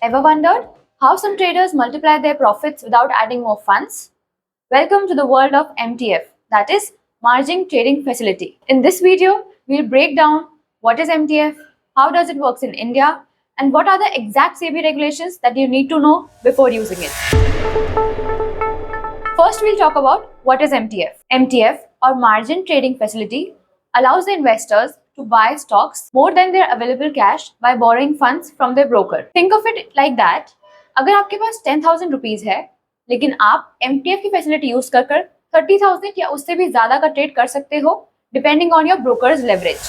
Ever wondered how some traders multiply their profits without adding more funds? Welcome to the world of MTF, that is Margin Trading Facility. In this video, we'll break down what is MTF, how does it work in India, and what are the exact SEBI regulations that you need to know before using it. First, we'll talk about what is MTF. MTF or Margin Trading Facility allows the investors to buy stocks more than their available cash by borrowing funds from their broker. Think of it like that. अगर आपके पास 10,000 rupees है, लेकिन आप MTF की facility use कर 30,000 या उससे भी ज्यादा का ट्रेड कर सकते हो, depending on your brokers leverage.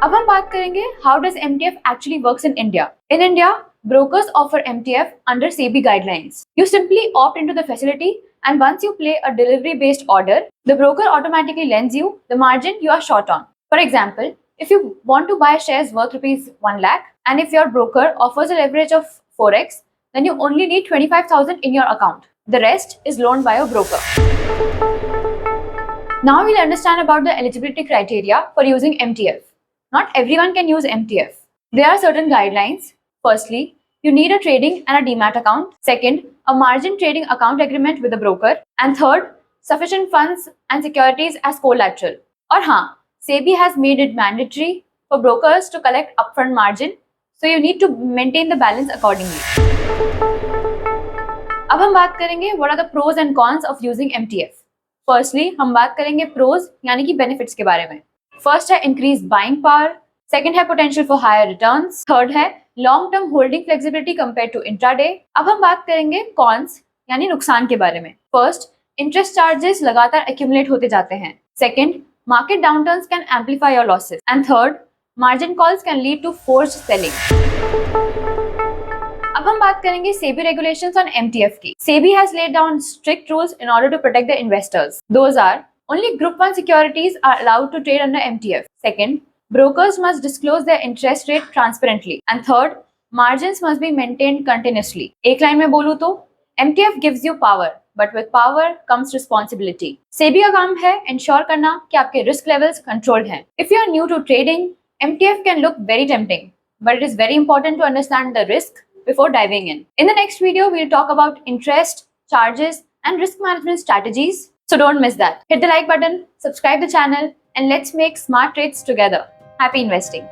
अब हम बात करेंगे how does MTF actually works in India. In India, brokers offer MTF under SEBI guidelines. You simply opt into the facility, and once you play a delivery-based order, the broker automatically lends you the margin you are short on. For example, if you want to buy shares worth rupees 1 lakh, and if your broker offers a leverage of 4x, then you only need 25,000 in your account. The rest is loaned by your broker. Now we'll understand about the eligibility criteria for using MTF. Not everyone can use MTF. There are certain guidelines. Firstly, you need a trading and a demat account. Second, a margin trading account agreement with a broker. And third, sufficient funds and securities as collateral. और हाँ, SEBI has made it mandatory for brokers to collect upfront margin, so you need to maintain the balance accordingly. अब हम बात करेंगे what are the pros and cons of using MTF. Firstly, हम बात करेंगे pros यानी कि benefits के बारे में. First है increased buying power. Second है potential for higher returns. Third है long term holding flexibility compare to intraday. अब हम बात करेंगे कॉन्स यानी नुकसान के बारे में. फर्स्ट, इंटरेस्ट चार्जेस लगातार एक्यूमुलेट होते जाते हैं. Second, market downturns can amplify your losses. And third, margin calls can lead to forced selling. अब हम बात करेंगे सेबी रेगुलेशंस ऑन MTF की. SEBI has laid down strict rules in order to protect the investors. Those are only group 1 securities are allowed to trade under MTF. Second, brokers must disclose their interest rate transparently. And third, margins must be maintained continuously. एक line में बोलूं तो MTF gives you power, but with power comes responsibility. SEBI का काम है ensure करना कि आपके risk levels controlled हैं. If you are new to trading, MTF can look very tempting, but it is very important to understand the risk before diving in. In the next video, we'll talk about interest, charges, and risk management strategies. So don't miss that. Hit the like button, subscribe the channel, and let's make smart trades together. Happy investing.